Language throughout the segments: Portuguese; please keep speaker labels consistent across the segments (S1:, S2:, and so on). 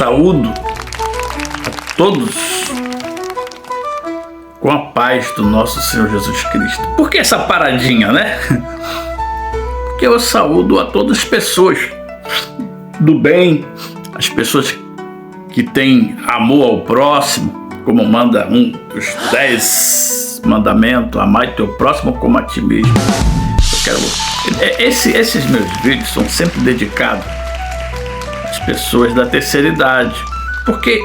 S1: saúdo a todos com a paz do nosso Senhor Jesus Cristo. Por que essa paradinha, né? Porque eu saúdo a todas as pessoas do bem, as pessoas que têm amor ao próximo, como manda um dos 10 mandamentos, amar teu próximo como a ti mesmo. Esses meus vídeos são sempre dedicados às pessoas da terceira idade, porque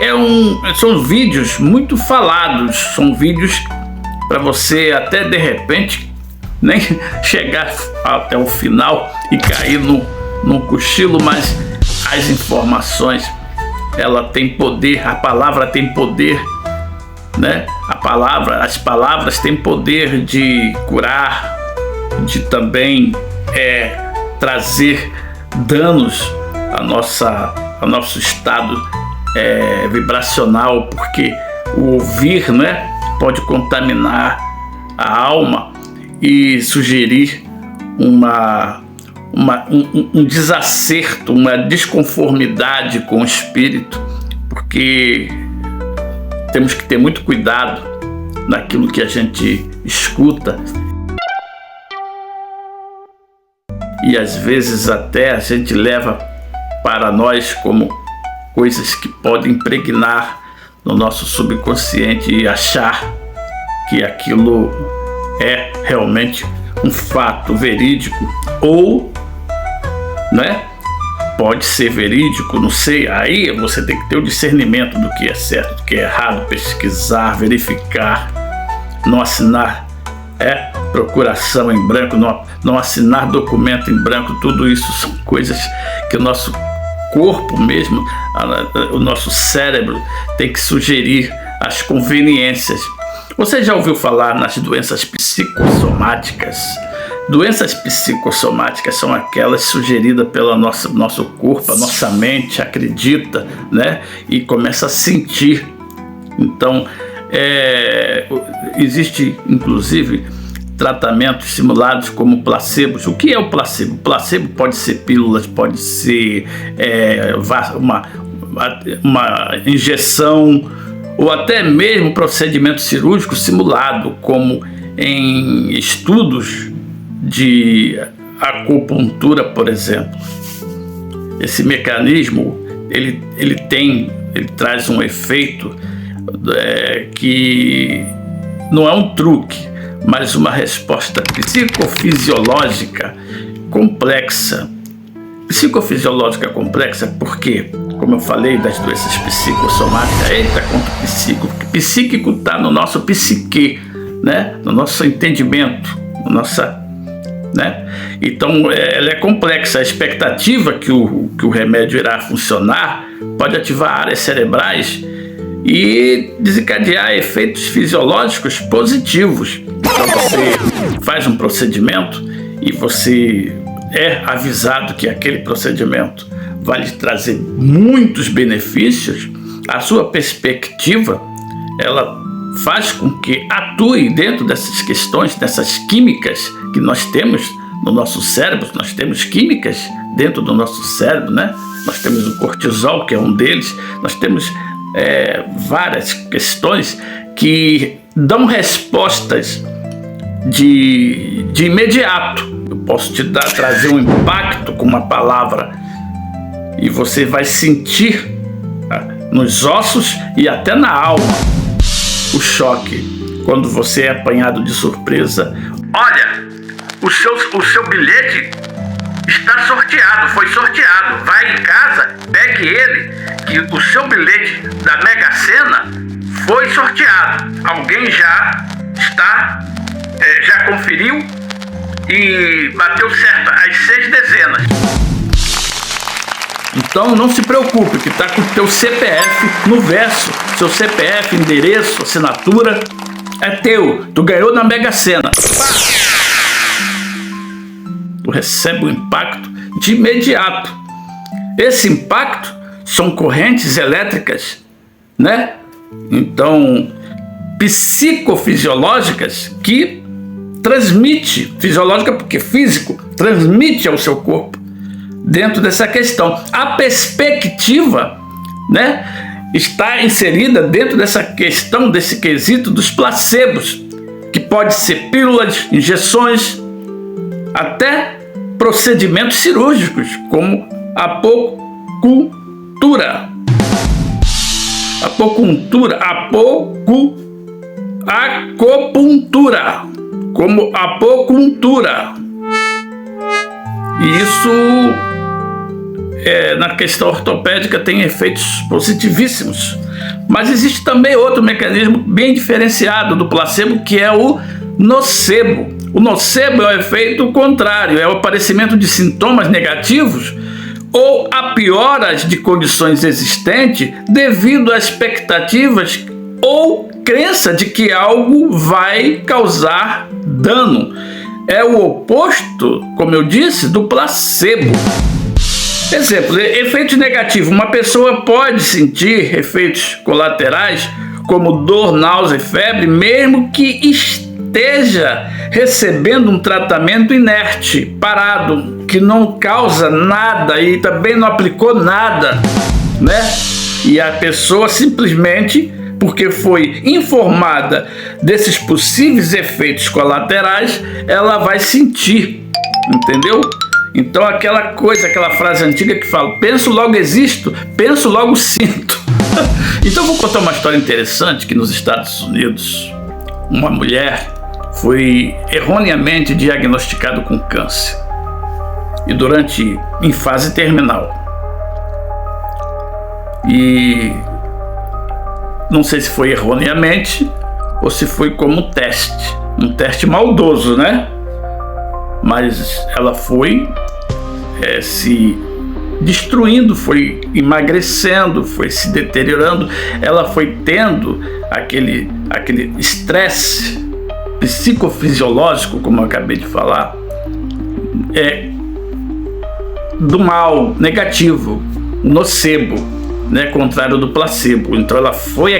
S1: são vídeos muito falados, são vídeos para você até de repente nem chegar até o final e cair num cochilo, mas as informações, ela tem poder, a palavra tem poder, né? As palavras têm poder de curar, de também trazer danos ao nosso estado vibracional, porque o ouvir, né, pode contaminar a alma e sugerir um desacerto, uma desconformidade com o espírito, porque temos que ter muito cuidado naquilo que a gente escuta. E às vezes até a gente leva para nós como coisas que podem impregnar no nosso subconsciente e achar que aquilo é realmente um fato verídico, ou, né, pode ser verídico, não sei. Aí você tem que ter o discernimento do que é certo, do que é errado, pesquisar, verificar, não assinar procuração em branco, não assinar documento em branco. Tudo isso são coisas que o nosso corpo mesmo, o nosso cérebro tem que sugerir as conveniências. Você já ouviu falar nas doenças psicossomáticas? Doenças psicossomáticas são aquelas sugeridas pelo nosso corpo, a nossa mente acredita, né? E começa a sentir. Então, existe inclusive tratamentos simulados como placebos. O que é o placebo? O placebo pode ser pílulas, pode ser uma injeção, ou até mesmo procedimento cirúrgico simulado, como em estudos de acupuntura, por exemplo. Esse mecanismo ele traz um efeito que não é um truque, mas uma resposta psicofisiológica complexa. Psicofisiológica complexa porque, como eu falei das doenças psicossomáticas, contra o psíquico. O psíquico está no nosso psique, né? No nosso entendimento, né? Então ela é complexa. A expectativa que o remédio irá funcionar pode ativar áreas cerebrais e desencadear efeitos fisiológicos positivos. Então você faz um procedimento e você é avisado que aquele procedimento vai lhe trazer muitos benefícios. A sua perspectiva, ela faz com que atue dentro dessas questões, dessas químicas que nós temos no nosso cérebro. Nós temos químicas dentro do nosso cérebro, né? Nós temos o cortisol, que é um deles. Nós temos várias questões que dão respostas de imediato. Eu posso trazer um impacto com uma palavra e você vai sentir nos ossos e até na alma o choque quando você é apanhado de surpresa. Olha, o seu bilhete está sorteado, foi sorteado. Vai em casa, pegue ele, que o seu bilhete da Mega Sena foi sorteado. Alguém já conferiu e bateu certo as 6 dezenas. Então não se preocupe, que está com o teu CPF no verso. Seu CPF, endereço, assinatura é teu. Tu ganhou na Mega Sena. Tu recebe o impacto de imediato. Esse impacto são correntes elétricas, né? Então, psicofisiológicas que transmite, fisiológica porque físico, transmite ao seu corpo dentro dessa questão. A perspectiva né, está inserida dentro dessa questão, desse quesito dos placebos, que pode ser pílulas, injeções, até procedimentos cirúrgicos, como acupuntura, como acupuntura. E isso, na questão ortopédica, tem efeitos positivíssimos. Mas existe também outro mecanismo bem diferenciado do placebo, que é o nocebo. O nocebo é o efeito contrário, é o aparecimento de sintomas negativos ou a pioras de condições existentes devido a expectativas ou crença de que algo vai causar dano. É o oposto, como eu disse, do placebo. Exemplo, efeitos negativos. Uma pessoa pode sentir efeitos colaterais como dor, náusea e febre, mesmo que esteja recebendo um tratamento inerte, parado, que não causa nada e também não aplicou nada, né? E a pessoa simplesmente, porque foi informada desses possíveis efeitos colaterais, ela vai sentir, entendeu? Então aquela frase antiga que fala, penso logo existo, penso logo sinto. Então vou contar uma história interessante, que nos Estados Unidos, uma mulher foi erroneamente diagnosticada com câncer, e em fase terminal. E não sei se foi erroneamente ou se foi como um teste maldoso, né? Mas ela foi se destruindo, foi emagrecendo, foi se deteriorando. Ela foi tendo aquele estresse psicofisiológico, como eu acabei de falar, do mal, negativo, nocebo, né, contrário do placebo. Então ela foi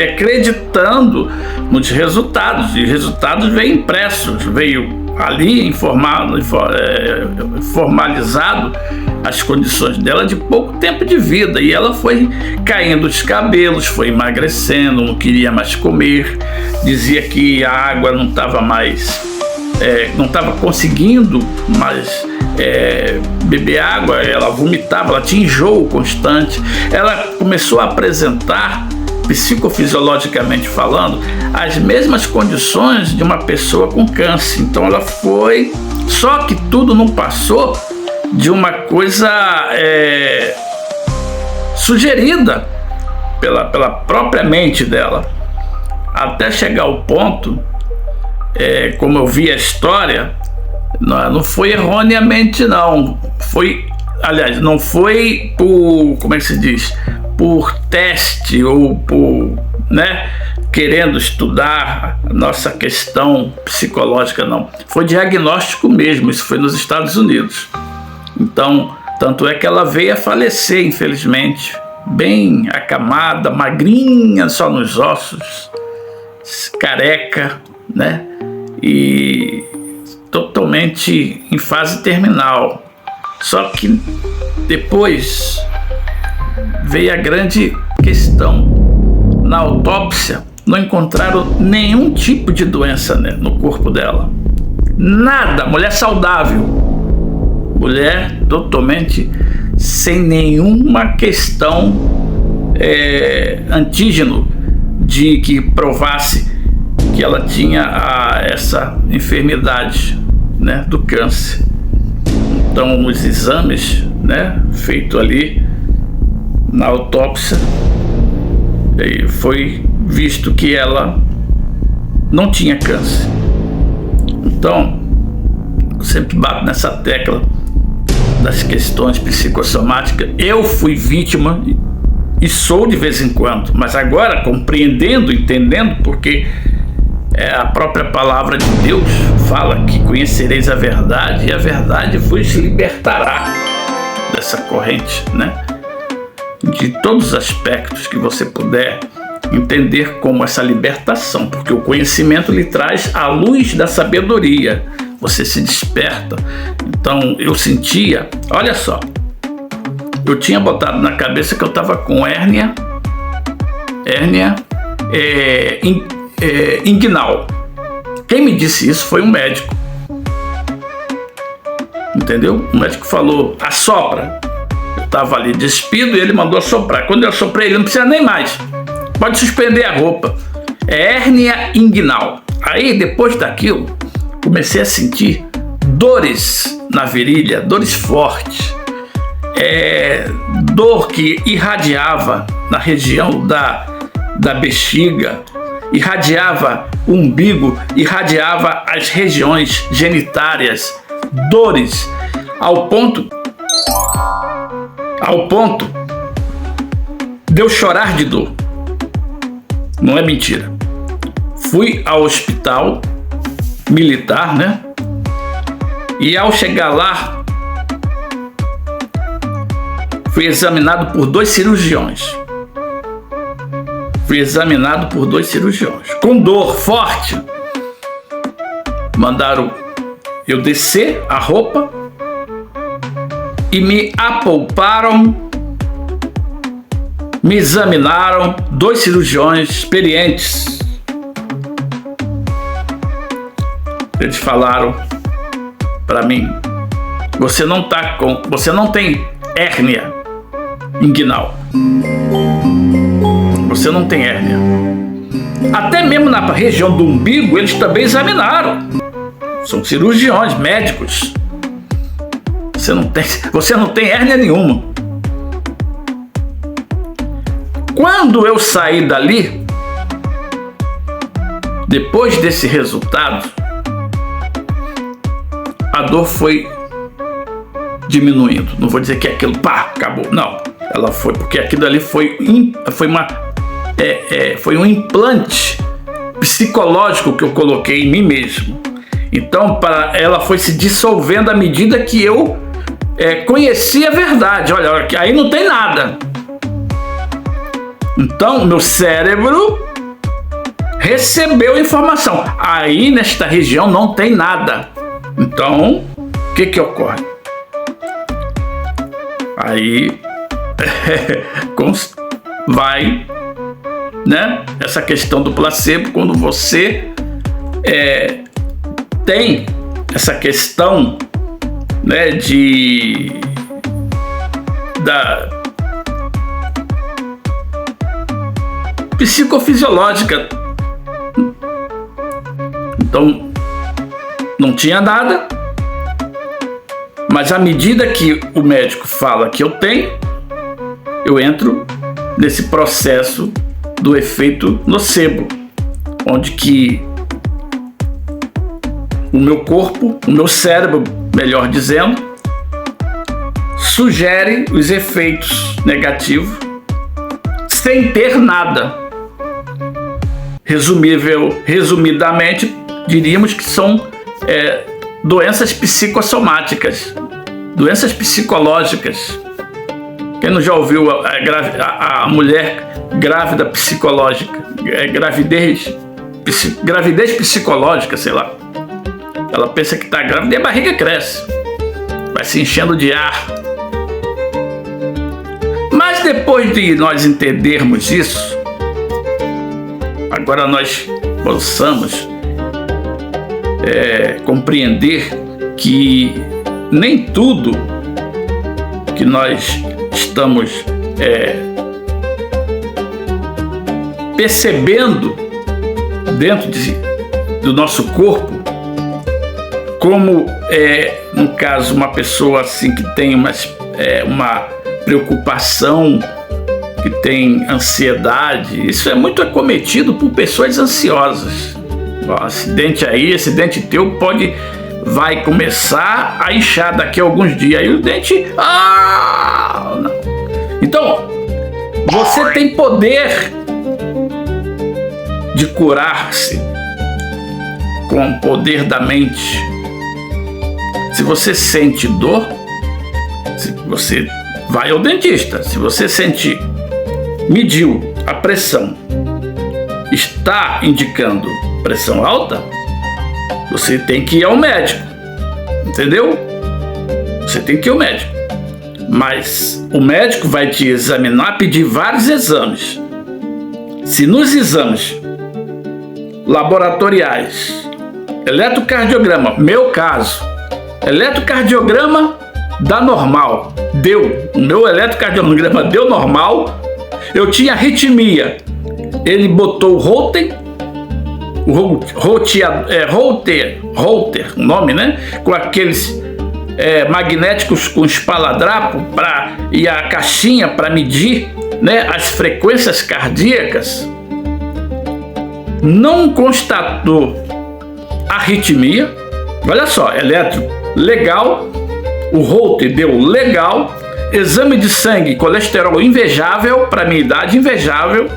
S1: acreditando nos resultados, e os resultados veio impressos, veio ali formalizado as condições dela de pouco tempo de vida, e ela foi caindo os cabelos, foi emagrecendo, não queria mais comer, dizia que a água não estava conseguindo mais beber água, ela vomitava, ela tinha enjoo constante. Ela começou a apresentar, psicofisiologicamente falando, as mesmas condições de uma pessoa com câncer. Então ela foi, só que tudo não passou de uma coisa sugerida pela própria mente dela, até chegar ao ponto, como eu vi a história, não foi erroneamente, não foi, aliás, não foi por, como é que se diz, por teste ou por, né, querendo estudar a nossa questão psicológica, não. Foi diagnóstico mesmo, isso foi nos Estados Unidos. Então, tanto é que ela veio a falecer, infelizmente, bem acamada, magrinha, só nos ossos, careca, né, e totalmente em fase terminal. Só que depois veio a grande questão. Na autópsia não encontraram nenhum tipo de doença, né, no corpo dela. Nada, mulher saudável, mulher totalmente sem nenhuma questão antígeno de que provasse que ela tinha essa enfermidade, né, do câncer. Então, os exames, né, feitos ali na autópsia, foi visto que ela não tinha câncer. Então, eu sempre bato nessa tecla das questões psicossomáticas. Eu fui vítima e sou de vez em quando, mas agora compreendendo, entendendo, porque a própria palavra de Deus fala que conhecereis a verdade e a verdade vos libertará dessa corrente, né? De todos os aspectos que você puder entender como essa libertação, porque o conhecimento lhe traz a luz da sabedoria, você se desperta. Então eu sentia, olha só, eu tinha botado na cabeça que eu estava com hérnia inguinal. Quem me disse isso foi um médico. Entendeu? O médico falou, assopra. Eu estava ali despido e ele mandou assoprar. Quando eu assoprei, ele não precisa nem mais. Pode suspender a roupa. É hérnia inguinal. Aí, depois daquilo, comecei a sentir dores na virilha, dores fortes. Dor que irradiava na região da bexiga, irradiava o umbigo, irradiava as regiões genitárias, dores, ao ponto de eu chorar de dor. Não é mentira. Fui ao hospital militar, né? E ao chegar lá, fui examinado por dois cirurgiões. Com dor forte. Mandaram eu descer a roupa e me apalparam, me examinaram, dois cirurgiões experientes. Eles falaram para mim, você não tem hérnia inguinal. Você não tem hérnia. Até mesmo na região do umbigo eles também examinaram. São cirurgiões, médicos. Você não tem hérnia nenhuma. Quando eu saí dali, depois desse resultado, a dor foi diminuindo. Não vou dizer que aquilo, acabou. Não, ela foi, porque aquilo ali foi um implante psicológico que eu coloquei em mim mesmo. Então, ela foi se dissolvendo à medida que eu conheci a verdade. Olha, aí não tem nada. Então, meu cérebro recebeu informação. Aí, nesta região, não tem nada. Então, o que ocorre? Aí, vai, né? Essa questão do placebo, quando você tem essa questão, né, da psicofisiológica. Então, não tinha nada, mas à medida que o médico fala que eu tenho, eu entro nesse processo do efeito nocebo, onde que o meu corpo, o meu cérebro, melhor dizendo, sugere os efeitos negativos sem ter nada. Resumidamente, diríamos que são doenças psicossomáticas, doenças psicológicas. Quem não já ouviu a mulher grávida psicológica, gravidez psicológica, sei lá. Ela pensa que está grávida e a barriga cresce, vai se enchendo de ar. Mas depois de nós entendermos isso, agora nós possamos compreender que nem tudo que nós estamos percebendo dentro do nosso corpo, como no caso uma pessoa assim que tem uma preocupação, que tem ansiedade, isso é muito acometido por pessoas ansiosas. Esse dente teu vai começar a inchar daqui a alguns dias, aí o dente não. Então, você tem poder de curar-se com o poder da mente. Se você sente dor, você vai ao dentista. Se você mediu a pressão, está indicando pressão alta, você tem que ir ao médico. Entendeu? Você tem que ir ao médico. Mas o médico vai te examinar, pedir vários exames. Se nos exames laboratoriais, eletrocardiograma, meu caso, eletrocardiograma dá normal, deu. O meu eletrocardiograma deu normal. Eu tinha arritmia. Ele botou o Holter, o nome, né? Com aqueles magnéticos com espaladrapo e a caixinha para medir, né, as frequências cardíacas. Não constatou arritmia. Olha só, eletro legal, o Holter deu legal, exame de sangue, colesterol invejável, para minha idade invejável,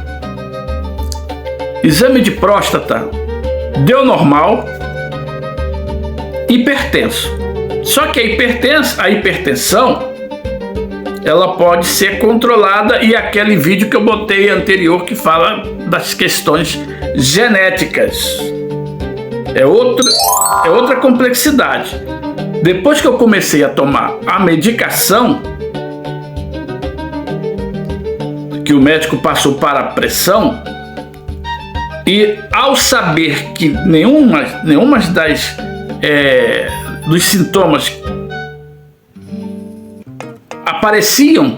S1: exame de próstata deu normal, hipertenso. Só que a hipertensão ela pode ser controlada, e aquele vídeo que eu botei anterior que fala das questões genéticas. É outra complexidade. Depois que eu comecei a tomar a medicação que o médico passou para a pressão, e ao saber que nenhuma dos sintomas apareciam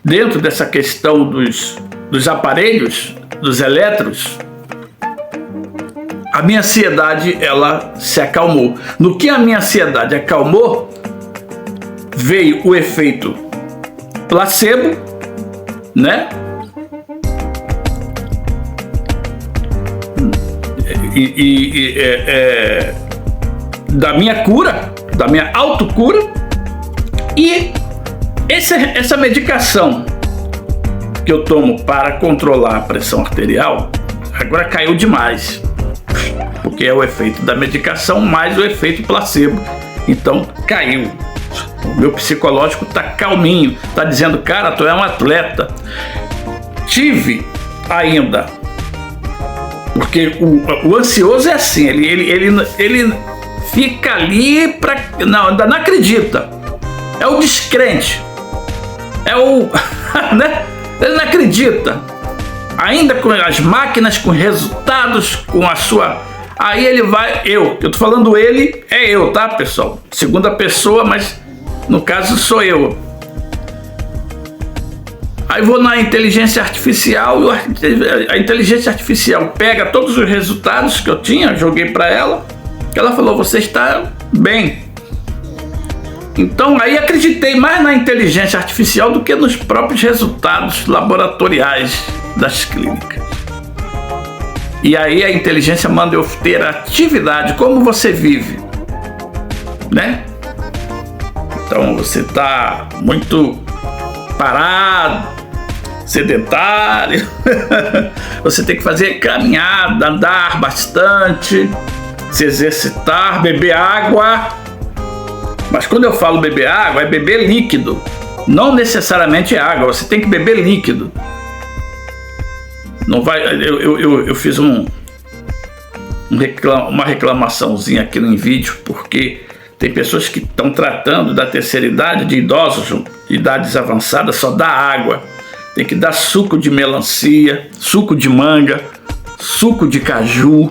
S1: dentro dessa questão dos aparelhos, dos eletros, a minha ansiedade ela se acalmou. No que a minha ansiedade acalmou, veio o efeito placebo, né? Da minha cura, da minha autocura, e essa medicação que eu tomo para controlar a pressão arterial agora caiu demais, porque é o efeito da medicação mais o efeito placebo, então caiu. O meu psicológico tá calminho, tá dizendo, cara, tu é um atleta. Tive ainda, porque o ansioso é assim, ele fica ali ainda não acredita. É o descrente. É o né? Ele não acredita. Ainda com as máquinas, com resultados, com a sua. Aí ele vai. Eu tô falando ele, é eu, tá, pessoal? Segunda pessoa, mas no caso sou eu. Aí vou na inteligência artificial, a inteligência artificial pega todos os resultados que eu tinha, joguei para ela, ela falou, você está bem. Então aí acreditei mais na inteligência artificial do que nos próprios resultados laboratoriais das clínicas. E aí a inteligência manda eu ter atividade, como você vive, né? Então você está muito parado, sedentário, você tem que fazer caminhada, andar bastante, se exercitar, beber água. Mas quando eu falo beber água, é beber líquido, não necessariamente água, você tem que beber líquido. Não vai, eu fiz uma reclamaçãozinha aqui no vídeo, porque tem pessoas que estão tratando da terceira idade, de idosos de idades avançadas, só dá água. Tem que dar suco de melancia, suco de manga, suco de caju,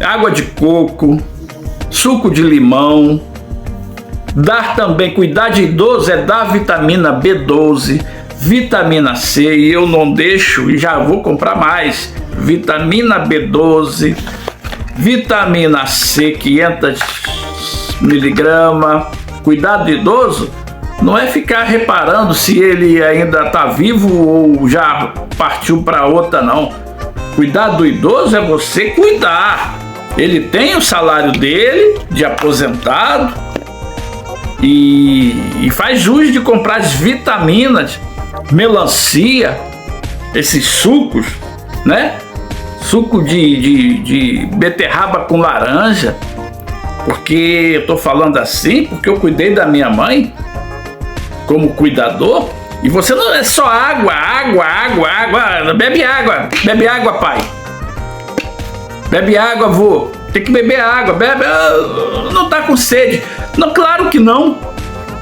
S1: água de coco, suco de limão. Dar também, cuidar de idoso é dar vitamina B12, vitamina C, e eu não deixo e já vou comprar mais. Vitamina B12, vitamina C 500 miligramas. Cuidado do idoso não é ficar reparando se ele ainda está vivo ou já partiu para outra, não. Cuidado do idoso é você cuidar. Ele tem o salário dele de aposentado e faz jus de comprar as vitaminas, melancia, esses sucos, né? Suco de beterraba com laranja. Porque eu tô falando assim porque eu cuidei da minha mãe como cuidador. E você não é só água. Bebe água, pai. Bebe água, vô. Tem que beber água. Bebe. Não tá com sede. Não, claro que não,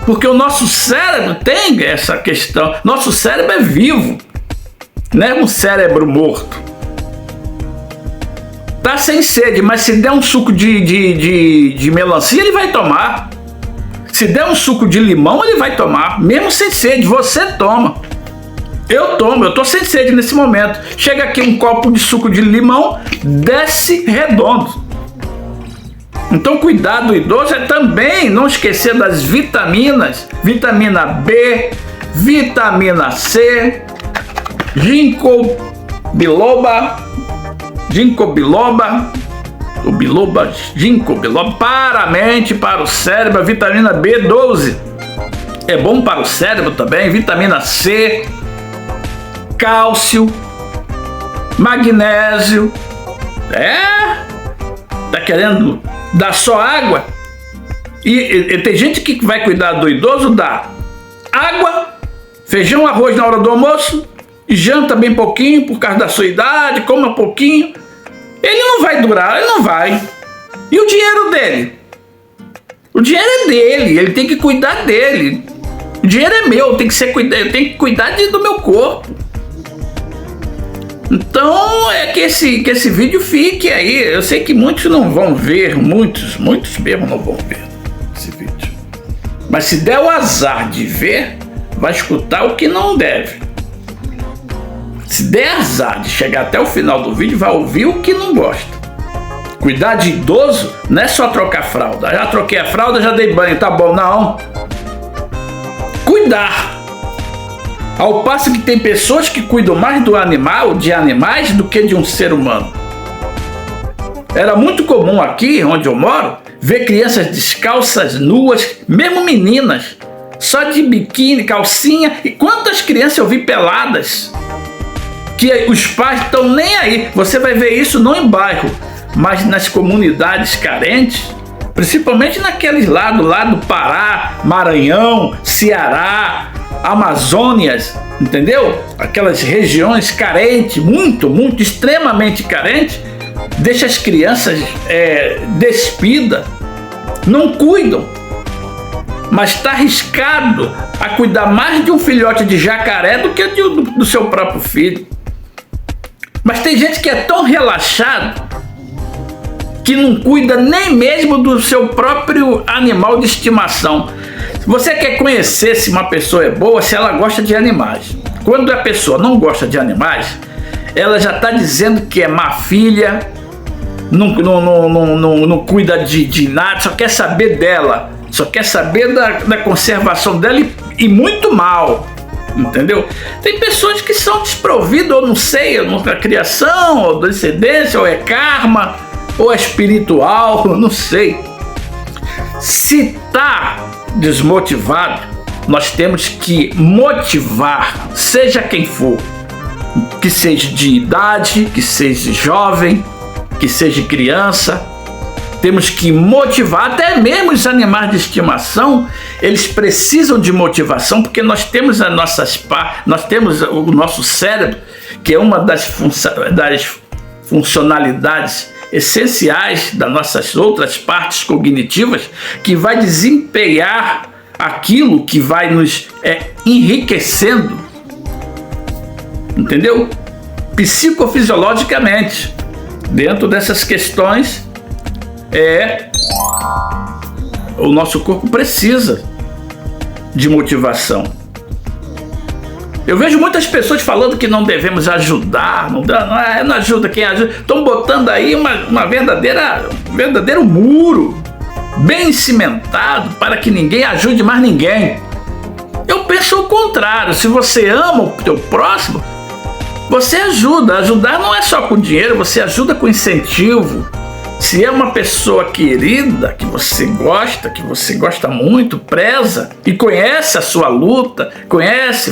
S1: porque o nosso cérebro tem essa questão. Nosso cérebro é vivo, não é um cérebro morto. Tá sem sede, mas se der um suco de melancia, ele vai tomar. Se der um suco de limão, ele vai tomar, mesmo sem sede. Você toma. Eu tomo, eu tô sem sede nesse momento. Chega aqui um copo de suco de limão, desce redondo. Então, cuidar do idoso é também não esquecer das vitaminas, vitamina B, vitamina C, ginkgo biloba, para a mente, para o cérebro, a vitamina B12 é bom para o cérebro também, vitamina C, cálcio, magnésio. Tá querendo dar só água? E tem gente que vai cuidar do idoso, dá água, feijão, arroz na hora do almoço, e janta bem pouquinho por causa da sua idade, coma pouquinho. Ele não vai durar, ele não vai. E o dinheiro dele? O dinheiro é dele, ele tem que cuidar dele. O dinheiro é meu, eu tenho que cuidar do meu corpo. Então é que esse vídeo fique aí. Eu sei que muitos não vão ver, muitos mesmo não vão ver esse vídeo. Mas se der o azar de ver, vai escutar o que não deve. Se der azar de chegar até o final do vídeo, vai ouvir o que não gosta. Cuidar de idoso não é só trocar fralda. Já troquei a fralda, já dei banho, tá bom? Não. Cuidar. Ao passo que tem pessoas que cuidam mais de animais do que de um ser humano. Era muito comum aqui, onde eu moro, ver crianças descalças, nuas, mesmo meninas, só de biquíni, calcinha. E quantas crianças eu vi peladas, que os pais estão nem aí. Você vai ver isso não em bairro, mas nas comunidades carentes, principalmente naqueles lá do Pará, Maranhão, Ceará, Amazônias, entendeu? Aquelas regiões carentes, muito, extremamente carentes, deixa as crianças despidas, não cuidam, mas está arriscado a cuidar mais de um filhote de jacaré do que do seu próprio filho. Mas tem gente que é tão relaxado que não cuida nem mesmo do seu próprio animal de estimação. Você quer conhecer se uma pessoa é boa, se ela gosta de animais. Quando a pessoa não gosta de animais, ela já está dizendo que é má filha, não cuida de nada, só quer saber dela, só quer saber da conservação dela e muito mal. Entendeu? Tem pessoas que são desprovidas, ou não sei, a criação, ou descendência, ou é karma, ou é espiritual, não sei. Se tá desmotivado, nós temos que motivar, seja quem for, que seja de idade, que seja jovem, que seja criança. Temos que motivar, até mesmo os animais de estimação, eles precisam de motivação, porque nós temos nós temos o nosso cérebro, que é uma das funcionalidades essenciais das nossas outras partes cognitivas, que vai desempenhar aquilo que vai nos enriquecendo, entendeu? Psicofisiologicamente, dentro dessas questões, o nosso corpo precisa de motivação. Eu vejo muitas pessoas falando que não devemos ajudar, não ajuda quem ajuda. Estão botando aí um verdadeiro muro, bem cimentado, para que ninguém ajude mais ninguém. Eu penso o contrário. Se você ama o teu próximo, você ajuda. Ajudar não é só com dinheiro, você ajuda com incentivo. Se é uma pessoa querida, que você gosta muito, preza e conhece a sua luta, conhece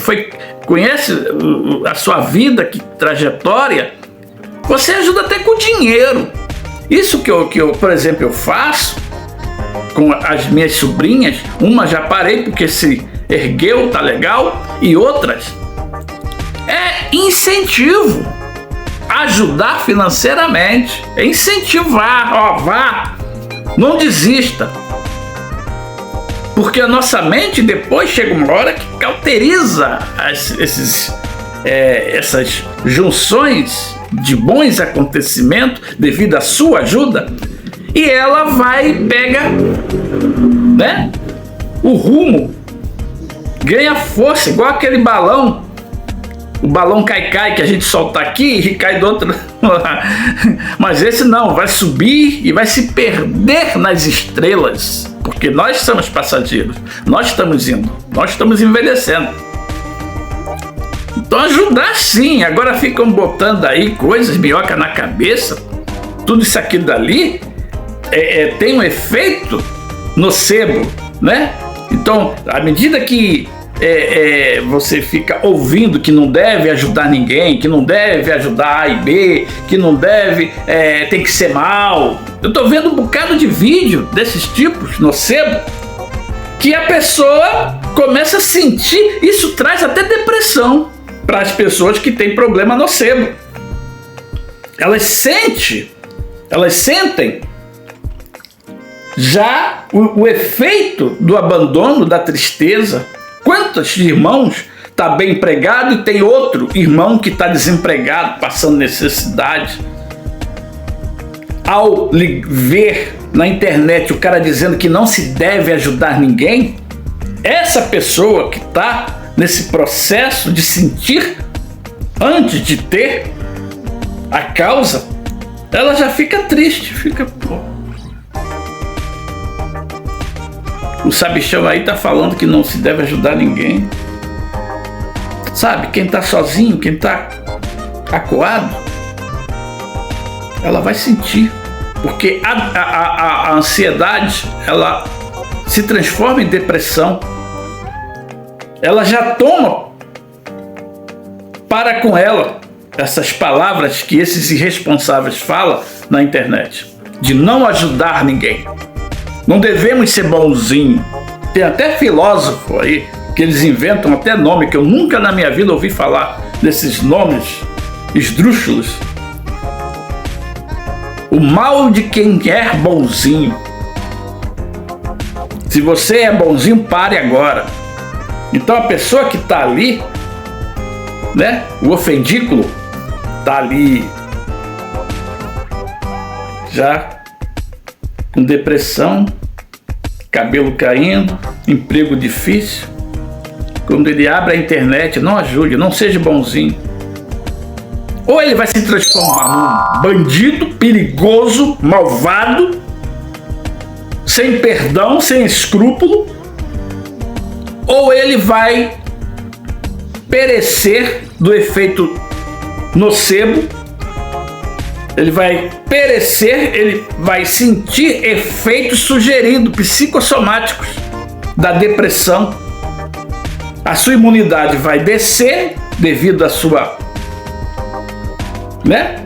S1: a sua vida, que trajetória, você ajuda até com dinheiro. Isso que eu, por exemplo, eu faço com as minhas sobrinhas. Uma já parei porque se ergueu, tá legal, e outras é incentivo. Ajudar financeiramente, é incentivar, vá, não desista. Porque a nossa mente depois chega uma hora que cauteriza essas junções de bons acontecimentos devido à sua ajuda, e ela pega, né, o rumo, ganha força, igual aquele balão, o balão cai que a gente solta aqui e cai do outro. Mas esse não, vai subir e vai se perder nas estrelas, porque nós somos passageiros, nós estamos indo, nós estamos envelhecendo. Então ajudar sim. Agora ficam botando aí coisas, minhoca na cabeça, tudo isso aqui dali tem um efeito nocebo, né? Então, à medida que você fica ouvindo que não deve ajudar ninguém, que não deve ajudar A e B, que não deve, tem que ser mal. Eu tô vendo um bocado de vídeo desses tipos, nocebo, que a pessoa começa a sentir, isso traz até depressão para as pessoas que têm problema nocebo. Elas sentem já o efeito do abandono, da tristeza. Quantos irmãos está bem empregado e tem outro irmão que está desempregado, passando necessidade? Ao ver na internet o cara dizendo que não se deve ajudar ninguém, essa pessoa que está nesse processo de sentir antes de ter a causa, ela já fica triste, O sabichão aí tá falando que não se deve ajudar ninguém. Sabe, quem tá sozinho, quem tá acuado, ela vai sentir. Porque a ansiedade, ela se transforma em depressão. Ela já toma para com ela essas palavras que esses irresponsáveis falam na internet, de não ajudar ninguém. Não devemos ser bonzinhos. Tem até filósofo aí que eles inventam até nome que eu nunca na minha vida ouvi falar desses nomes esdrúxulos. O mal de quem é bonzinho. Se você é bonzinho, pare agora. Então a pessoa que está ali, né, o ofendículo, está ali já com depressão, cabelo caindo, emprego difícil. Quando ele abre a internet, não ajude, não seja bonzinho. Ou ele vai se transformar num bandido perigoso, malvado, sem perdão, sem escrúpulo, ou ele vai perecer do efeito nocebo. Ele vai perecer, ele vai sentir efeitos sugeridos, psicossomáticos da depressão. A sua imunidade vai descer devido à sua, né,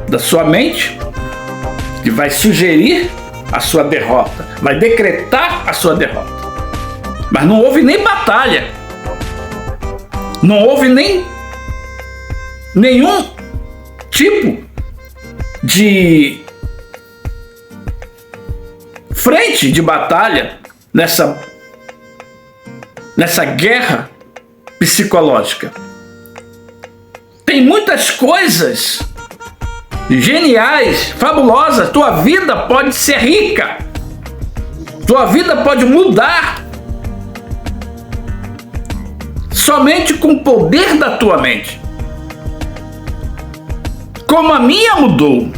S1: da sua mente, que vai sugerir a sua derrota, vai decretar a sua derrota. Mas não houve nem batalha, não houve nenhum tipo de frente de batalha nessa guerra psicológica. Tem muitas coisas geniais, fabulosas. Tua vida pode ser rica, tua vida pode mudar somente com o poder da tua mente. Como a minha mudou.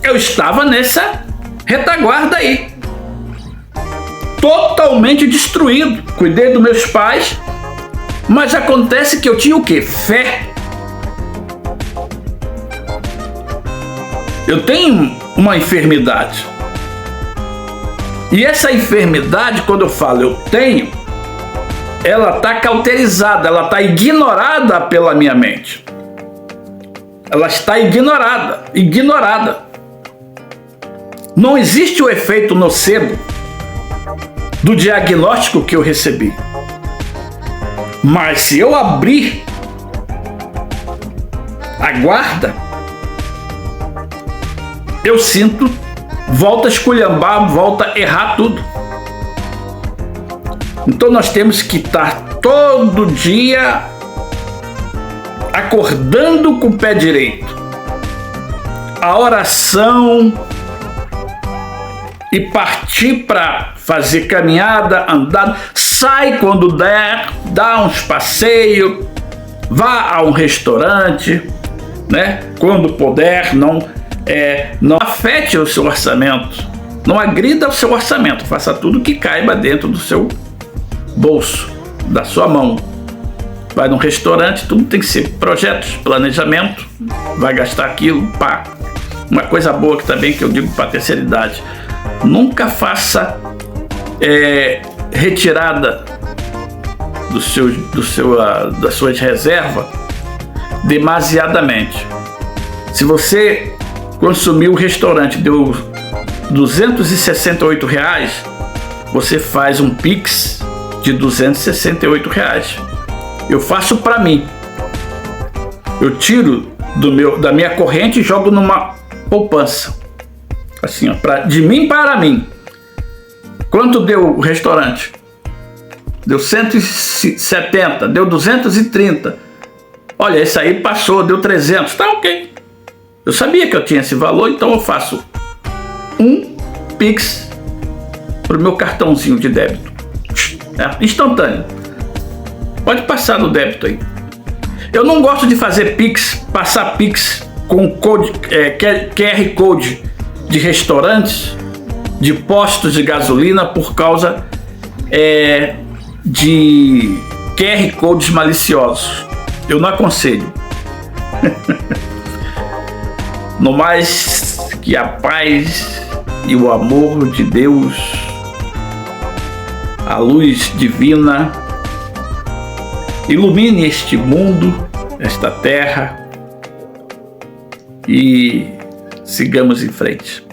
S1: Eu estava nessa retaguarda aí, totalmente destruído. Cuidei dos meus pais, mas acontece que eu tinha o quê? Fé. Eu tenho uma enfermidade. E essa enfermidade, quando eu falo eu tenho, ela está cauterizada, ela está ignorada pela minha mente. Ela está ignorada. Não existe o efeito nocebo do diagnóstico que eu recebi. Mas se eu abrir a guarda, eu sinto, volta a esculhambar, volta a errar tudo. Então nós temos que estar todo dia acordando com o pé direito. A oração e partir para fazer caminhada, andar, sai quando der, dá uns passeios, vá a um restaurante, né? Quando puder, não afete o seu orçamento, não agrida o seu orçamento, faça tudo que caiba dentro do seu bolso, da sua mão. Vai num restaurante, tudo tem que ser projetos, planejamento, vai gastar aquilo, pá. Uma coisa boa que também que eu digo para a terceira idade: nunca faça retirada das suas reservas demasiadamente. Se você consumiu o restaurante, deu R$268, você faz um Pix de R$268. Eu faço para mim. Eu tiro da minha corrente e jogo numa poupança. Assim, ó, de mim para mim. Quanto deu o restaurante? Deu 170, deu 230. Olha, esse aí passou, deu 300. Tá ok. Eu sabia que eu tinha esse valor, então eu faço um Pix pro meu cartãozinho de débito. Instantâneo. Pode passar no débito aí. Eu não gosto de fazer Pix, passar Pix com code, QR Code de restaurantes, de postos de gasolina, por causa de QR Codes maliciosos. Eu não aconselho. No mais, que a paz e o amor de Deus, a luz divina, ilumine este mundo, esta terra, e sigamos em frente.